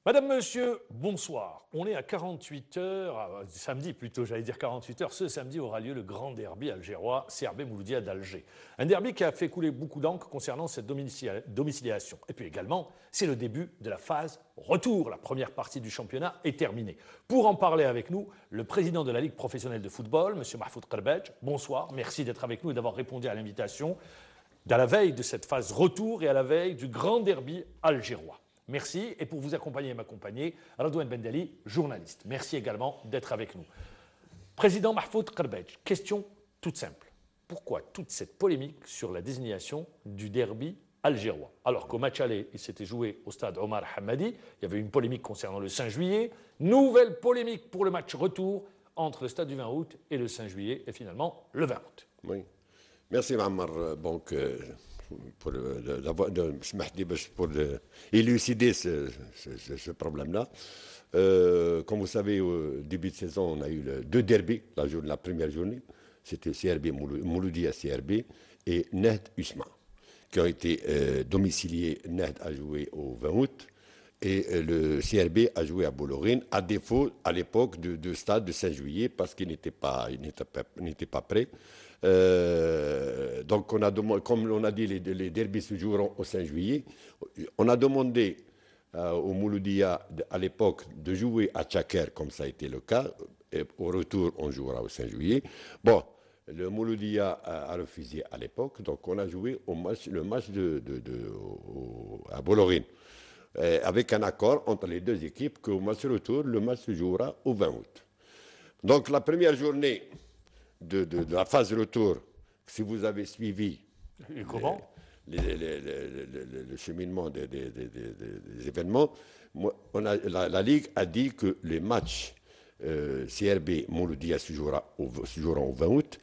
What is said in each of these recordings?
Madame, monsieur, bonsoir. On est à 48 heures, samedi plutôt, j'allais dire 48 heures. Ce samedi aura lieu le grand derby algérois, CRB Mouloudia d'Alger. Un derby qui a fait couler beaucoup d'encre concernant cette domiciliation. Et puis également, c'est le début de la phase retour. La première partie du championnat est terminée. Pour en parler avec nous, le président de la Ligue professionnelle de football, monsieur Mahfoud Karbadj. Bonsoir, merci d'être avec nous et d'avoir répondu à l'invitation à la veille de cette phase retour et à la veille du grand derby algérois. Merci. Et pour vous accompagner et m'accompagner, Radouane Bendali, journaliste. Merci également d'être avec nous. Président Mahfoud Karbadj, question toute simple. Pourquoi toute cette polémique sur la désignation du derby algérois? Alors qu'au match aller, il s'était joué au stade Omar Hamadi, il y avait une polémique concernant le 5 juillet. Nouvelle polémique pour le match retour entre le stade du 20 août et le 5 juillet, et finalement le 20 août. Oui. Merci, Mammar. Donc, pour élucider ce problème-là. Comme vous savez, au début de saison, on a eu deux derbys, la première journée. C'était CRB Mouloudia CRB et Nahd Usma, qui ont été domiciliés. Nahd a joué au 20 août et le CRB a joué à Bollorine, à défaut, à l'époque, de stade de 5 juillet, parce qu'il n'était pas prêt. Donc, comme on a dit, les derbys se joueront au 5 juillet. On a demandé au Mouloudia à l'époque de jouer à Tchaker, comme ça a été le cas. Et au retour, on jouera au 5 juillet. Bon, le Mouloudia a refusé à l'époque, donc on a joué le match à Bollorine, avec un accord entre les deux équipes qu'au match retour, le match se jouera au 20 août. Donc, la première journée de la phase retour, si vous avez suivi le cheminement des événements, la Ligue a dit que les matchs CRB Mouloudia se joueront au 20 août,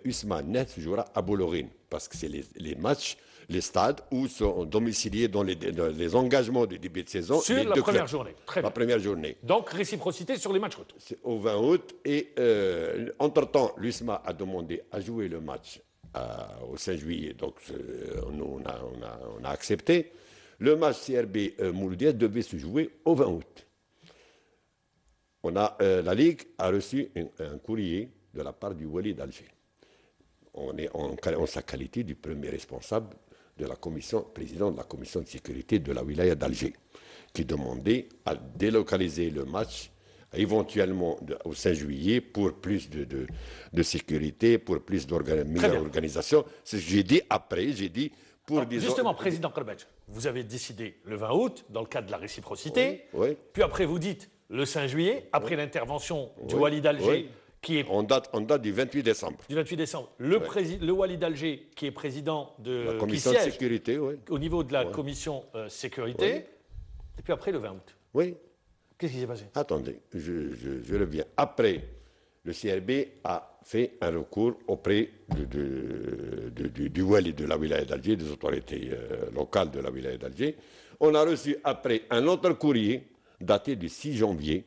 Usma Nahd se jouera à Bollorine, parce que c'est les matchs, les stades où sont domiciliés dans les engagements de début de saison. Sur la première journée. Très bien. La première journée. Donc, réciprocité sur les matchs retour. C'est au 20 août. Et entre-temps, l'USMA a demandé à jouer le match au 5 juillet. Donc, on a accepté. Le match CRB Mouloudia devait se jouer au 20 août. La Ligue a reçu un courrier de la part du Wali d'Alger. On est en sa qualité du premier responsable de la commission, président de la commission de sécurité de la wilaya d'Alger, qui demandait à délocaliser le match éventuellement au 5 juillet pour plus de sécurité, pour plus meilleure organisation. C'est ce que j'ai dit après, justement, président Karbadj, vous avez décidé le 20 août dans le cadre de la réciprocité, oui. Puis après vous dites le 5 juillet, après l'intervention du Wali d'Alger, qui est... En date du 28 décembre. Du 28 décembre. Le Wali d'Alger, qui est président de la commission de sécurité, au niveau de la commission sécurité, et puis après le 20 août. Oui. Qu'est-ce qui s'est passé? Attendez, je reviens. Après, le CRB a fait un recours auprès du Wali de la wilaya d'Alger, des autorités locales de la wilaya d'Alger. On a reçu après un autre courrier daté du 6 janvier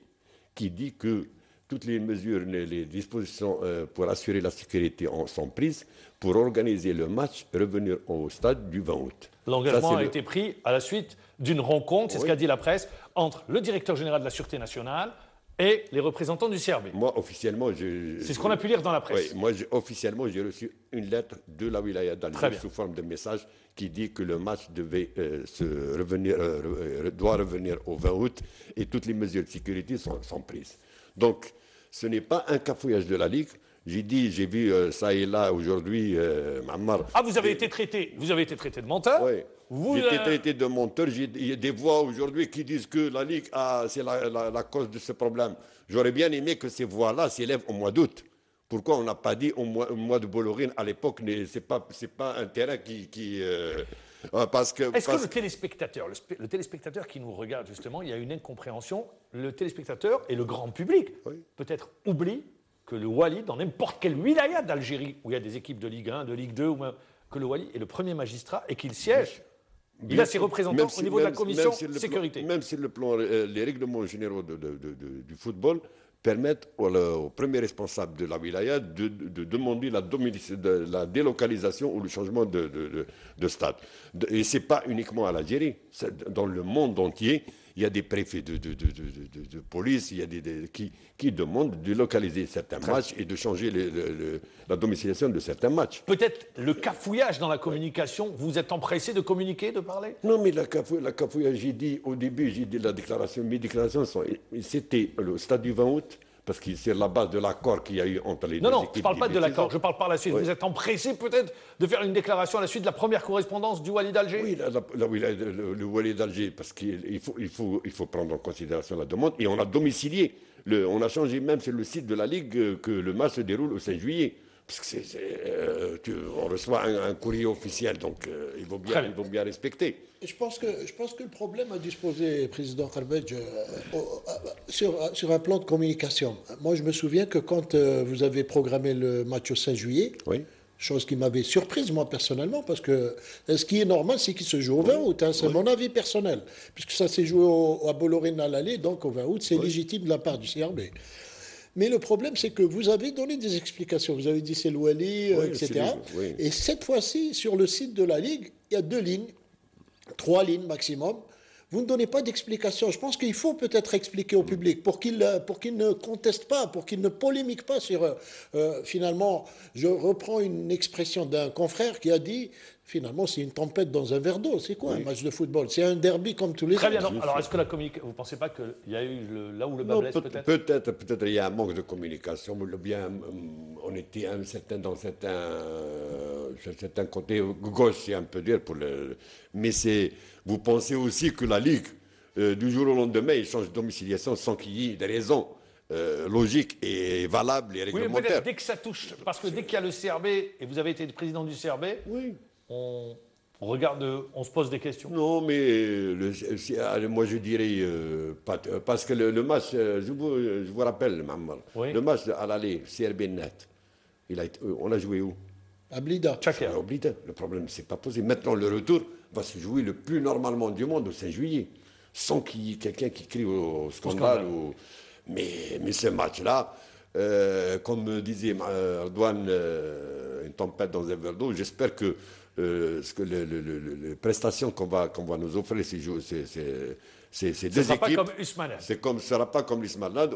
qui dit que toutes les mesures, les dispositions pour assurer la sécurité sont prises pour organiser le match, revenir au stade du 20 août. L'engagement a été pris à la suite d'une rencontre, c'est ce qu'a dit la presse, entre le directeur général de la Sûreté nationale et les représentants du CRB. Moi, officiellement, c'est ce qu'on a pu lire dans la presse. Oui, moi, officiellement, j'ai reçu une lettre de la wilaya d'Alger sous forme de message qui dit que le match doit revenir au 20 août et toutes les mesures de sécurité sont prises. Donc, ce n'est pas un cafouillage de la Ligue. J'ai vu ça et là aujourd'hui, Mammar. Ah, vous avez été traité de menteur? Oui. J'ai été traité de menteur. Il y a des voix aujourd'hui qui disent que la Ligue c'est la cause de ce problème. J'aurais bien aimé que ces voix-là s'élèvent au mois d'août. Pourquoi on n'a pas dit au mois de Bollorine à l'époque? C'est pas un terrain parce que... Est-ce que le téléspectateur qui nous regarde justement, il y a une incompréhension. Le téléspectateur et le grand public peut-être oublient que le Wali, dans n'importe quelle wilaya d'Algérie, où il y a des équipes de Ligue 1, de Ligue 2, que le Wali est le premier magistrat et qu'il siège. Il a ses représentants au niveau de la commission sécurité. Même sur le plan, les règlements généraux du football permettent au premier responsable de la wilaya de demander la délocalisation ou le changement de stade. Et ce n'est pas uniquement à l'Algérie, dans le monde entier. il y a des préfets de police, il y a qui demandent de localiser certains matchs et de changer la domiciliation de certains matchs. Peut-être le cafouillage dans la communication, vous êtes empressé de communiquer, de parler? Non, mais la cafouillage, j'ai dit au début, j'ai dit la déclaration, mes déclarations, c'était le stade du 20 août, parce que c'est la base de l'accord qu'il y a eu entre les deux équipes. Non, je ne parle pas de l'accord, je parle par la suite. Oui. Vous êtes empressé peut-être de faire une déclaration à la suite de la première correspondance du Wali d'Alger? Oui, le Wali d'Alger, parce qu'il faut prendre en considération la demande. Et on a domicilié, on a changé même sur le site de la Ligue que le match se déroule au 5 juillet. Parce que on reçoit un courrier officiel, donc il faut bien respecter. Je pense que le problème a dû se poser, Président Kharbadj, sur un plan de communication. Moi, je me souviens que quand vous avez programmé le match au 5 juillet, oui. Chose qui m'avait surprise, moi, personnellement, parce que ce qui est normal, c'est qu'il se joue au 20 août. Hein, c'est mon avis personnel. Puisque ça s'est joué à Bollorène à l'aller, donc au 20 août, c'est légitime de la part du CRB. Mais le problème, c'est que vous avez donné des explications. Vous avez dit c'est l'Ouali, etc. Oui. Et cette fois-ci, sur le site de la Ligue, il y a 2 lignes, 3 lignes maximum. Vous ne donnez pas d'explication. Je pense qu'il faut peut-être expliquer au public pour qu'il ne conteste pas, pour qu'il ne polémique pas sur... finalement, je reprends une expression d'un confrère qui a dit... Finalement, c'est une tempête dans un verre d'eau. C'est quoi un match de football? C'est un derby comme tous les autres. Très bien. Alors, est-ce que la communication... Vous ne pensez pas qu'il y a eu là où le bas blesse, peut-être? Peut-être il y a un manque de communication. Bien, on était dans certains côtés gauche, c'est un peu dur pour le... Mais vous pensez aussi que la Ligue, du jour au lendemain, il change de domiciliation sans qu'il y ait des raisons logiques et valables et réglementaires. Oui, peut-être dès que ça touche... Parce que dès qu'il y a le CRB, et vous avez été le président du CRB... Oui. On regarde, on se pose des questions. Non, mais moi je dirais parce que le match, je vous rappelle, Maman, le match à l'aller, CRB Net, on a joué où? À Blida. À Blida. Le problème, c'est pas posé. Maintenant, le retour va se jouer le plus normalement du monde au 5 juillet, sans qu'il y ait quelqu'un qui crie au scandale. Mais ce match-là, comme disait Ardouane, une tempête dans un verre d'eau, j'espère que les prestations qu'on va nous offrir ces deux équipes, ce ne sera pas comme l'Ismaël.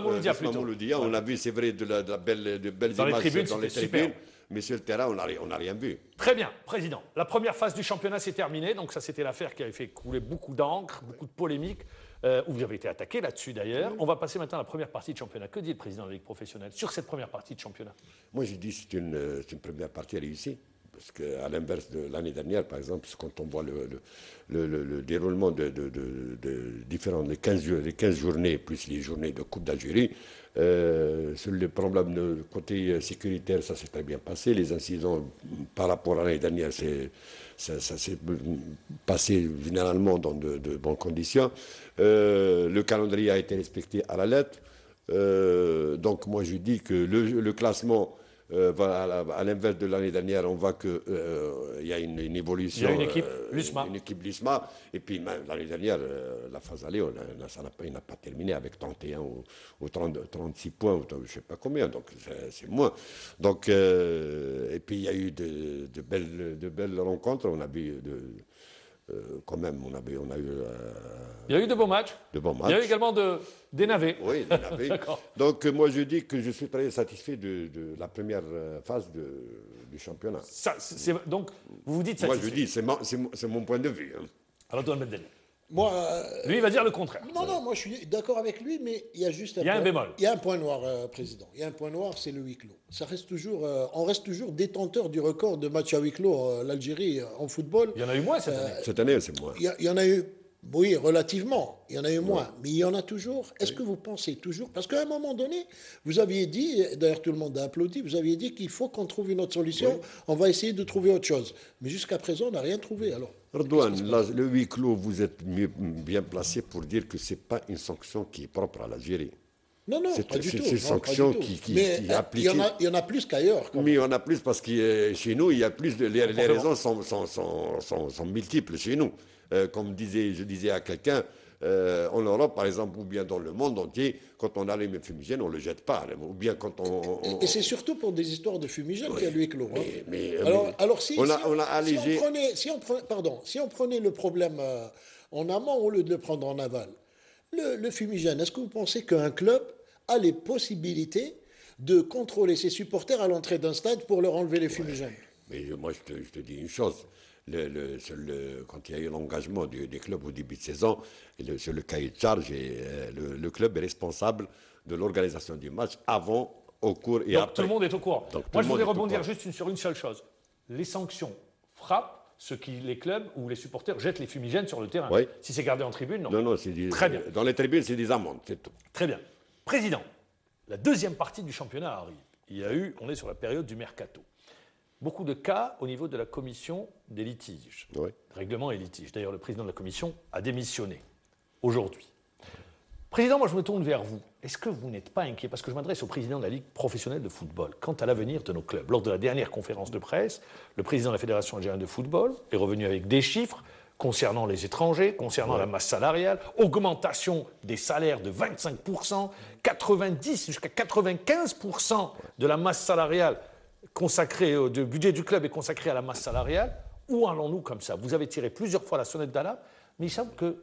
Mouloudia, on a vu, c'est vrai, de belles images dans les tribunes, mais sur le terrain, on n'a rien vu. Très bien, Président. La première phase du championnat s'est terminée, donc ça c'était l'affaire qui avait fait couler beaucoup d'encre, beaucoup de polémiques, où vous avez été attaqué là-dessus d'ailleurs. On va passer maintenant à la première partie de championnat. Que dit le président de la Ligue professionnelle sur cette première partie de championnat? Moi je dis que c'est une première partie réussie. Parce qu'à l'inverse de l'année dernière, par exemple, quand on voit le déroulement de différents, les 15 journées, plus les journées de Coupe d'Algérie, sur le problème de côté sécuritaire, ça s'est très bien passé. Les incidents par rapport à l'année dernière, ça s'est passé généralement dans de bonnes conditions. Le calendrier a été respecté à la lettre. Donc moi je dis que le classement... à l'inverse de l'année dernière, on voit qu'il y a une évolution. Il y a une équipe, l'USMA. Une équipe l'USMA. Et puis l'année dernière, la phase allée, il n'a pas terminé avec 31 ou 36 points, ou je ne sais pas combien, donc c'est moins. Donc, et puis il y a eu de belles rencontres. On a vu quand même, on a eu... il y a eu de beaux matchs. Il y a eu également des navets. Oui, des navets. Donc moi je dis que je suis très satisfait de la première phase du championnat. Donc vous vous dites satisfait? Moi je dis, c'est mon point de vue. Hein. Alors Don Beddel. Moi, lui, il va dire le contraire. Non, moi je suis d'accord avec lui, mais il y a juste un bémol. Il y a un point noir, Président. Il y a un point noir, c'est le huis clos. Ça reste toujours, on reste toujours détenteur du record de matchs à huis clos, l'Algérie en football. Il y en a eu moins cette année. Cette année, c'est moins. Il y en a eu, oui, relativement. Il y en a eu moins, mais il y en a toujours. Est-ce que vous pensez toujours? Parce qu'à un moment donné, vous aviez dit, d'ailleurs tout le monde a applaudi, vous aviez dit qu'il faut qu'on trouve une autre solution. On va essayer de trouver autre chose. Mais jusqu'à présent, on n'a rien trouvé. Alors. Ardouane, le huis clos, vous êtes bien placé pour dire que ce n'est pas une sanction qui est propre à l'Algérie. Non, pas du tout. C'est une sanction qui est appliquée. Il y en a plus qu'ailleurs. Mais il y en a plus parce que chez nous, il y a plus les raisons sont multiples chez nous. Comme je disais à quelqu'un, en Europe, par exemple, ou bien dans le monde entier, quand on a les fumigènes, on ne le jette pas. Ou bien quand Et c'est surtout pour des histoires de fumigènes qu'il y a l'huis clos. Alors si on prenait le problème en amont au lieu de le prendre en aval. Le fumigène, est-ce que vous pensez qu'un club a les possibilités de contrôler ses supporters à l'entrée d'un stade pour leur enlever les fumigènes? Mais moi, je te dis une chose. Quand il y a eu l'engagement des clubs au début de saison, sur le cahier de charge, le club est responsable de l'organisation du match avant, au cours et Donc après. tout le monde est au courant. Donc, Moi, je voudrais rebondir juste sur une seule chose. Les sanctions frappent ceux qui, les clubs ou les supporters jettent les fumigènes sur le terrain. Oui. Si c'est gardé en tribune, non. Non, Très bien. Dans les tribunes, c'est des amendes, c'est tout. Très bien. Président, la deuxième partie du championnat arrive. On est sur la période du mercato. Beaucoup de cas au niveau de la commission des litiges. Oui. Règlement et litiges. D'ailleurs, le président de la commission a démissionné aujourd'hui. Président, moi je me tourne vers vous. Est-ce que vous n'êtes pas inquiet? Parce que je m'adresse au président de la Ligue professionnelle de football. Quant à l'avenir de nos clubs, lors de la dernière conférence de presse, le président de la Fédération algérienne de football est revenu avec des chiffres concernant les étrangers, concernant la masse salariale, augmentation des salaires de 25%, 90 jusqu'à 95% de la masse salariale consacrée, du budget du club est consacré à la masse salariale. Où allons-nous comme ça? Vous avez tiré plusieurs fois la sonnette d'alarme, mais il semble que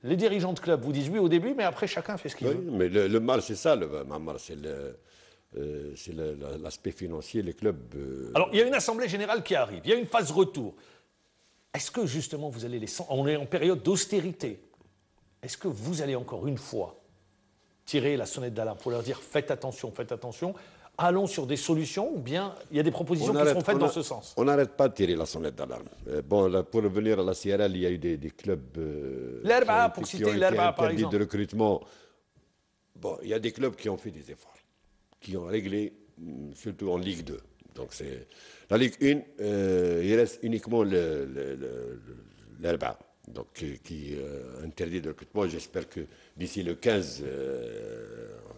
les dirigeants de club vous disent oui au début, mais après chacun fait ce qu'il veut. Mais le mal, c'est ça, Mamar, c'est l'aspect financier, les clubs. Alors, il y a une assemblée générale qui arrive, il y a une phase retour. Est-ce que justement vous allez on est en période d'austérité, est-ce que vous allez encore une fois tirer la sonnette d'alarme pour leur dire faites attention, allons sur des solutions, ou bien il y a des propositions qui seront faites dans ce sens? On n'arrête pas de tirer la sonnette d'alarme. Bon, là, pour revenir à la CRL, il y a eu des clubs l'Herba, pour qui citer ont été l'Herba, par interdits exemple. de recrutement. Bon, il y a des clubs qui ont fait des efforts, qui ont réglé, surtout en Ligue 2. Donc, c'est la Ligue 1, il reste uniquement l'Herba, donc qui interdit de recrutement. J'espère que d'ici le 15,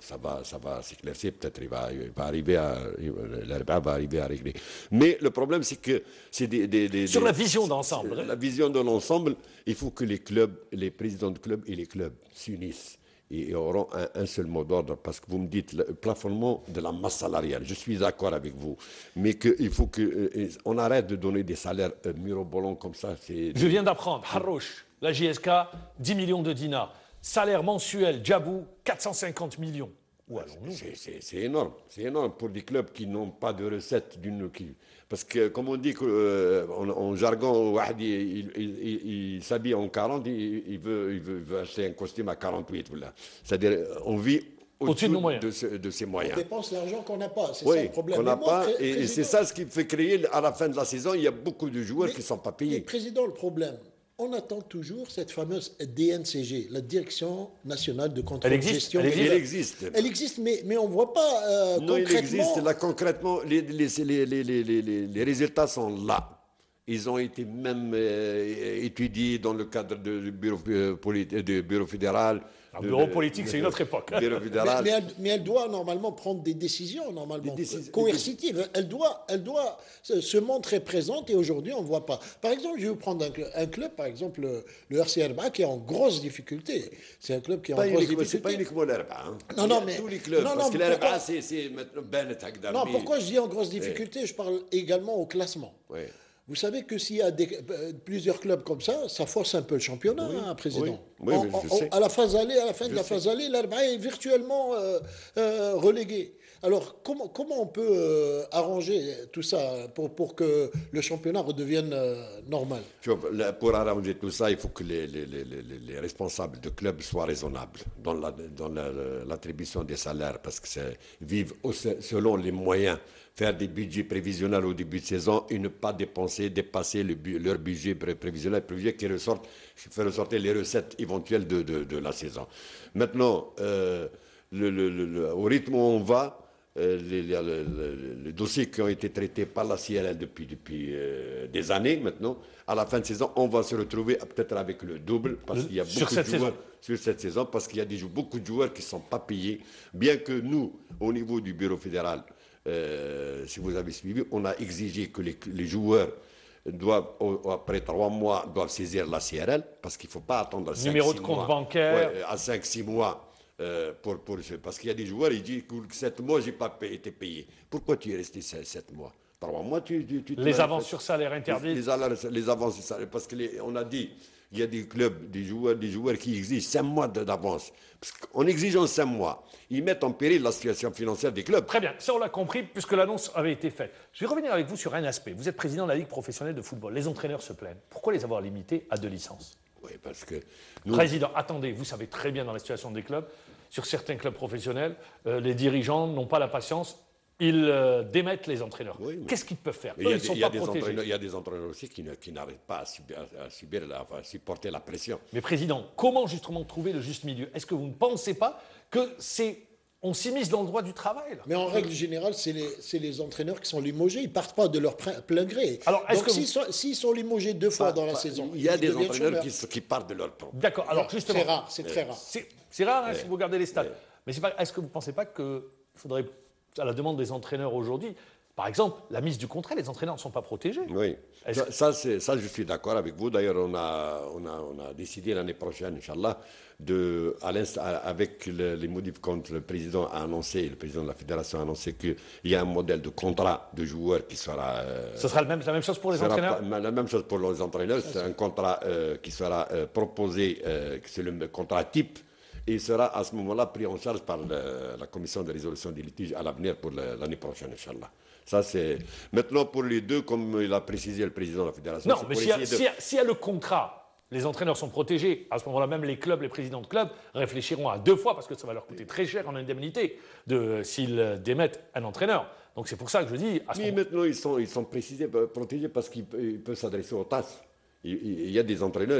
ça va s'éclaircir. Peut-être l'Herba va arriver à régler. Mais le problème, c'est que c'est Sur la vision d'ensemble. La vision de l'ensemble, il faut que les clubs, les présidents de clubs et les clubs s'unissent et auront un seul mot d'ordre, parce que vous me dites le plafonnement de la masse salariale. Je suis d'accord avec vous, mais il faut qu'on arrête de donner des salaires mirobolants comme ça. Je viens d'apprendre, Harrouch, la JSK, 10 millions de dinars. Salaire mensuel, Djabou, 450 millions. Où allons-nous? C'est énorme. C'est énorme pour des clubs qui n'ont pas de recettes parce que, comme on dit en jargon, il s'habille en 40, il veut acheter un costume à 48. Voilà. C'est-à-dire, on vit au-dessus de ses moyens. On dépense l'argent qu'on n'a pas, c'est oui, ça le problème. qu'on n'a pas, et c'est ça ce qui fait créer, à la fin de la saison, il y a beaucoup de joueurs qui ne sont pas payés. Président, le problème, on attend toujours cette fameuse DNCG, la Direction Nationale de Contrôle de Gestion. Elle existe. Elle existe, mais on ne voit pas non, concrètement. Elle existe. Là, concrètement, les résultats sont là. Ils ont été même étudiés dans le cadre du bureau fédéral. Le bureau politique, c'est une autre époque. Bureau fédéral. Mais elle doit normalement prendre des décisions coercitives. Elle doit se montrer présente, et aujourd'hui, on ne voit pas. Par exemple, je vais vous prendre un club, par exemple, le RC Herba, qui est en grosse difficulté. C'est un club qui est en grosse difficulté. C'est pas uniquement l'Herba. Mais tous les clubs. Parce que l'Herba, c'est maintenant Ben Takdami. Non, pourquoi je dis en grosse difficulté? Je parle également au classement. Oui. Vous savez que s'il y a plusieurs clubs comme ça force un peu le championnat, Président. Oui, je sais. À la fin de la phase aller, l'Herba est virtuellement relégué. Alors, comment on peut arranger tout ça pour que le championnat redevienne normal? Pour arranger tout ça, il faut que les responsables de clubs soient raisonnables dans l'attribution des salaires, parce que vivent selon les moyens. Faire des budgets prévisionnels au début de saison et ne pas dépasser leur budget prévisionnel, qui fait ressortir les recettes éventuelles de la saison. Maintenant, au rythme où on va, les dossiers qui ont été traités par la CRL depuis des années maintenant, à la fin de saison, on va se retrouver peut-être avec le double, parce qu'il y a beaucoup de joueurs sur cette saison, parce qu'il y a beaucoup de joueurs qui ne sont pas payés, bien que nous, au niveau du bureau fédéral, si vous avez suivi, on a exigé que les joueurs doivent, après 3 mois, doivent saisir la CRL, parce qu'il ne faut pas attendre 5-6 mois. Numéro de compte bancaire. À 5-6 mois. Parce qu'il y a des joueurs, ils disent que 7 mois, je n'ai pas été payé. Pourquoi tu es resté 7 mois? 3 mois, les avances sur salaire interdites. Les avances sur salaire, parce qu'on a dit Il y a des clubs, des joueurs qui exigent 5 mois d'avance. Parce qu'en exigeant 5 mois, ils mettent en péril la situation financière des clubs. Très bien, ça on l'a compris puisque l'annonce avait été faite. Je vais revenir avec vous sur un aspect. Vous êtes président de la Ligue professionnelle de football. Les entraîneurs se plaignent. Pourquoi les avoir limités à 2 licences? Oui, parce que nous, Président, attendez, vous savez très bien dans la situation des clubs, sur certains clubs professionnels, les dirigeants n'ont pas la patience, ils démettent les entraîneurs. Oui, mais- Qu'est-ce qu'ils peuvent faire? mais Eux, ils ne sont pas protégés. il y a des entraîneurs aussi qui n'arrivent pas à supporter la pression. Mais Président, comment justement trouver le juste milieu? Est-ce que vous ne pensez pas que on s'immisce dans le droit du travail là? Mais en règle générale, c'est les entraîneurs qui sont limogés. Ils ne partent pas de leur plein gré. Alors, est-ce Donc, que s'ils sont limogés 2 fois dans la saison, Il y a ils des deviennent entraîneurs chômeurs. qui partent de leur propre. D'accord, alors justement, C'est rare, c'est très rare. c'est rare hein, si vous regardez les stats. Mais est-ce que vous ne pensez pas qu'il faudrait, à la demande des entraîneurs aujourd'hui, par exemple, la mise du contrat, les entraîneurs ne sont pas protégés. Oui, Est-ce ça, je suis d'accord avec vous. D'ailleurs, on a décidé l'année prochaine, Inch'Allah, avec les modifs quand le président a annoncé, le président de la fédération a annoncé qu'il y a un modèle de contrat de joueurs qui sera... Ce sera la même chose pour les entraîneurs? La même chose pour les entraîneurs. C'est un contrat qui sera proposé, c'est le contrat type, et il sera à ce moment-là pris en charge par la commission de résolution des litiges à l'avenir pour l'année prochaine, Inch'Allah. Ça, c'est... Maintenant, pour les deux, comme il a précisé le président de la fédération... Non, c'est mais pour s'il y a le contrat, les entraîneurs sont protégés. À ce moment-là, même les clubs, les présidents de clubs réfléchiront à 2 fois parce que ça va leur coûter très cher en indemnité s'ils démettent un entraîneur. Donc c'est pour ça que je dis... Mais maintenant, ils sont protégés parce qu'ils peuvent s'adresser au TAS. Il y a des entraîneurs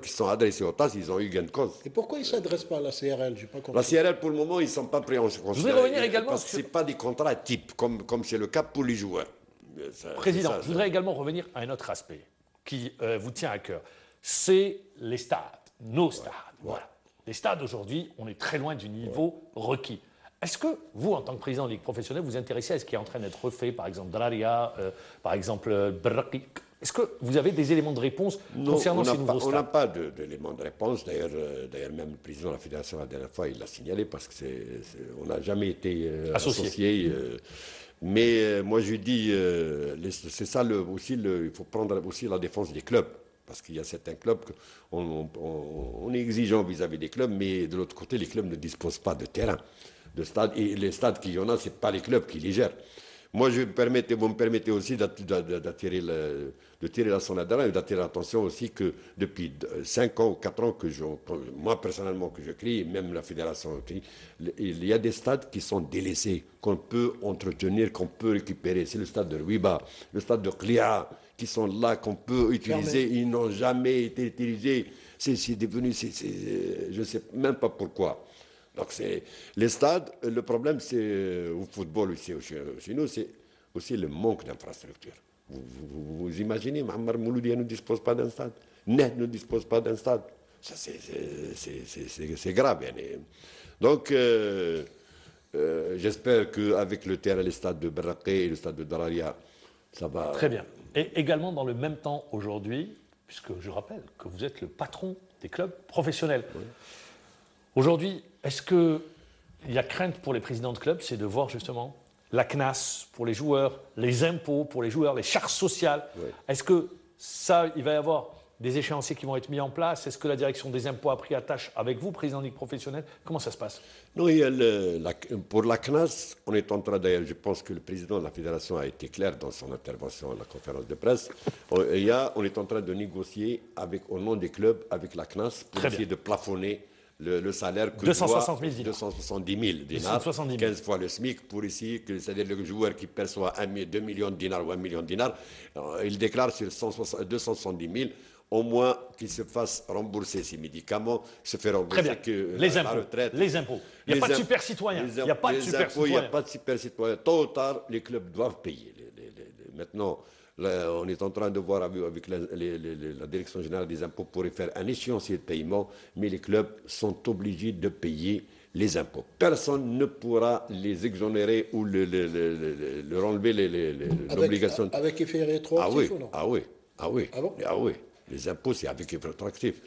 qui sont adressés au TAS, ils ont eu gain de cause. Et pourquoi ils ne s'adressent pas à la CRL? J'ai pas compris. La CRL, pour le moment, ils ne sont pas pris en considération. Je voudrais revenir également parce que ce sur... n'est pas des contrats types, comme c'est le cas pour les joueurs. Président, je voudrais également revenir à un autre aspect qui vous tient à cœur. C'est les stades, nos stades. Voilà. Les stades, aujourd'hui, on est très loin du niveau requis. Est-ce que vous, en tant que président de Ligue professionnelle, vous intéressez à ce qui est en train d'être refait, par exemple Draria, par exemple Braqi? Est-ce que vous avez des éléments de réponse concernant ces nouveaux stades? On n'a pas d'éléments de réponse. D'ailleurs, même le président de la fédération, la dernière fois, il l'a signalé parce qu'on n'a jamais été associés. Mais moi, je dis, c'est ça aussi, il faut prendre aussi la défense des clubs. Parce qu'il y a certains clubs, on est exigeant vis-à-vis des clubs, mais de l'autre côté, les clubs ne disposent pas de terrain, de stade. Et les stades qu'il y en a, ce n'est pas les clubs qui les gèrent. Moi, vous me permettez aussi d'attirer la sonnette d'alarme et d'attirer l'attention aussi que depuis 5 ans ou 4 ans, moi personnellement que je crie, même la fédération crie, il y a des stades qui sont délaissés, qu'on peut entretenir, qu'on peut récupérer. C'est le stade de Rouiba, le stade de Clia, qui sont là, qu'on peut utiliser. Ils n'ont jamais été utilisés. C'est devenu, je ne sais même pas pourquoi. Donc, les stades, le problème, c'est au football aussi, chez nous, c'est aussi le manque d'infrastructures. Vous imaginez, Mohamed Mouloudia ne dispose pas d'un stade, Net ne dispose pas d'un stade. Ça, c'est grave. Donc, j'espère qu'avec le terrain, les stades de Braqé et le stade de Dararia, ça va... Très bien. Et également, dans le même temps, aujourd'hui, puisque je rappelle que vous êtes le patron des clubs professionnels, aujourd'hui, est-ce qu'il y a crainte pour les présidents de clubs, c'est de voir justement la CNAS pour les joueurs, les impôts pour les joueurs, les charges sociales. Oui. Est-ce que ça, il va y avoir des échéanciers qui vont être mis en place? Est-ce que la direction des impôts a pris attache avec vous, président de Ligue professionnelle? Comment ça se passe? Non, pour la CNAS, on est en train d'ailleurs, je pense que le président de la fédération a été clair dans son intervention à la conférence de presse. On est en train de négocier au nom des clubs avec la CNAS pour essayer de plafonner le salaire que 270 000 dinars. 270 000 dinars, 270 000. 15 fois le SMIC, pour essayer c'est-à-dire le joueur qui perçoit 2 millions de dinars ou 1 million de dinars, il déclare sur 270 000, au moins qu'il se fasse rembourser ses médicaments, se fait rembourser que les la impôts. retraite. Les impôts. Il n'y a pas de super citoyen. Il n'y a pas de super Il n'y a citoyen. pas de super citoyen. Tôt ou tard, les clubs doivent payer. Maintenant, là, on est en train de voir avec la Direction générale des impôts pour y faire un échéancier de paiement, mais les clubs sont obligés de payer les impôts. Personne ne pourra les exonérer ou leur enlever l'obligation. Avec effet rétroactif ou non? Ah oui. Ah bon? Ah oui. Les impôts, c'est avec effet rétroactif.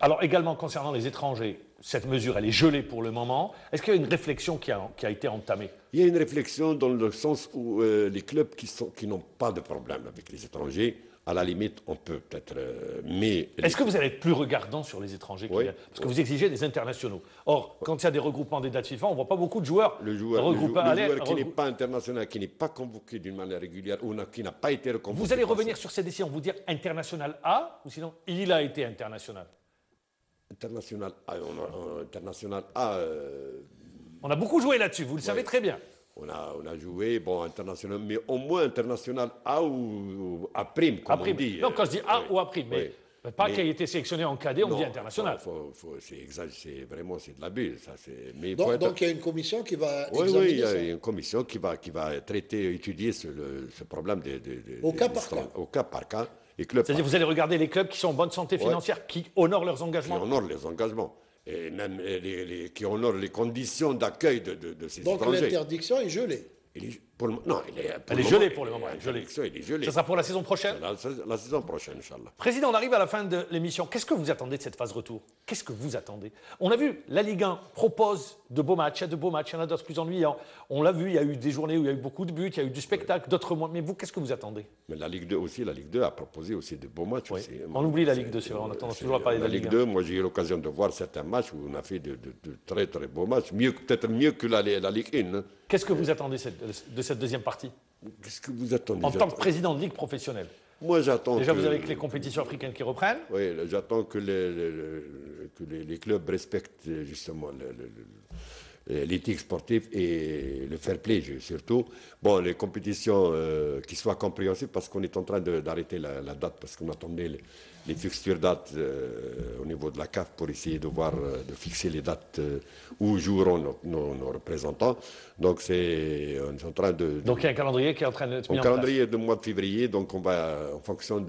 Alors également concernant les étrangers, cette mesure, elle est gelée pour le moment. Est-ce qu'il y a une réflexion qui a été entamée? Il y a une réflexion dans le sens où les clubs qui n'ont pas de problème avec les étrangers à la limite, on peut peut-être. Mais est-ce que vous allez être plus regardant sur les étrangers Oui. Parce que vous exigez des internationaux. Or, quand il y a des regroupements des dates FIFA, on ne voit pas beaucoup de joueurs le joueur regroupés. qui n'est pas international, qui n'est pas convoqué d'une manière régulière ou qui n'a pas été reconvoqué. Vous allez revenir sur ces décisions, vous dire international A, ou sinon il a été international. International A, international A. On a beaucoup joué là-dessus, vous le savez très bien. On a joué, bon, international, mais au moins international A ou A prime, comme on dit. Non, quand je dis A ou A prime, mais pas qu'il ait été sélectionné en cadet, on dit international. C'est vraiment de l'abus. Donc il y a une commission qui va examiner ça. Oui, il y a une commission qui va étudier ce problème au cas par cas. Au cas par cas. C'est-à-dire que vous allez regarder les clubs qui sont en bonne santé financière, qui honorent leurs engagements. Qui honorent les engagements. Et même qui honorent les conditions d'accueil de ces étrangers. Donc l'interdiction est gelée. Elle est gelée pour le moment. Elle est gelée. Ça sera pour la saison prochaine. La saison prochaine, Inch'Allah. Président, on arrive à la fin de l'émission. Qu'est-ce que vous attendez de cette phase retour? Qu'est-ce que vous attendez? On a vu, la Ligue 1 propose de beaux matchs. Il y a de beaux matchs, il y en a d'autres plus ennuyants. On l'a vu, il y a eu des journées où il y a eu beaucoup de buts, il y a eu du spectacle, d'autres moins. Mais vous, qu'est-ce que vous attendez? Mais la Ligue 2 aussi, la Ligue 2 a proposé aussi de beaux matchs. Oui. Aussi. On oublie la Ligue 2, c'est vrai, on a tendance toujours à parler de la Ligue 2. Moi, j'ai eu l'occasion de voir certains matchs où on a fait de très très beaux matchs, peut-être mieux que la Ligue 1. Hein. Qu'est-ce que vous attendez de cette deuxième partie? Qu'est-ce que vous attendez? En tant que président de ligue professionnelle. Moi, j'attends. Déjà, vous avez que les compétitions africaines qui reprennent. Oui, j'attends que les clubs respectent justement l'éthique sportive et le fair play surtout. Bon, les compétitions qui soient compréhensibles parce qu'on est en train d'arrêter la date parce qu'on attendait les fixtures dates au niveau de la CAF pour essayer de fixer les dates où joueront nos représentants. Donc on est en train Donc il y a un calendrier qui est en train de se mettre en place. Un calendrier de mois de février, donc on va en fonction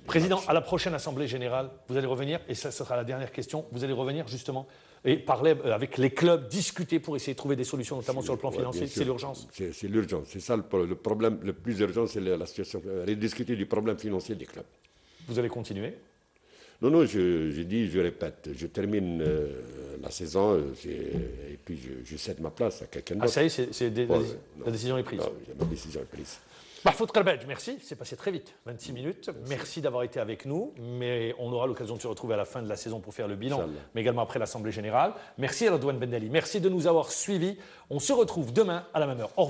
Président, à la prochaine Assemblée Générale, vous allez revenir, et ça sera la dernière question, vous allez revenir justement et parler avec les clubs, discuter pour essayer de trouver des solutions, notamment sur le plan financier. C'est l'urgence. C'est l'urgence. C'est ça le problème le plus urgent, c'est la situation. Rediscuter du problème financier des clubs. Vous allez continuer? Non, je répète, je termine la saison et puis je cède ma place à quelqu'un d'autre. Ah, ça y est, la décision est prise. Non, la décision est prise. Mahfoud Karbadj, merci, c'est passé très vite, 26 minutes. Merci d'avoir été avec nous, mais on aura l'occasion de se retrouver à la fin de la saison pour faire le bilan, mais également après l'Assemblée Générale. Merci à Redouane Ben Ali, merci de nous avoir suivis. On se retrouve demain à la même heure. Au revoir.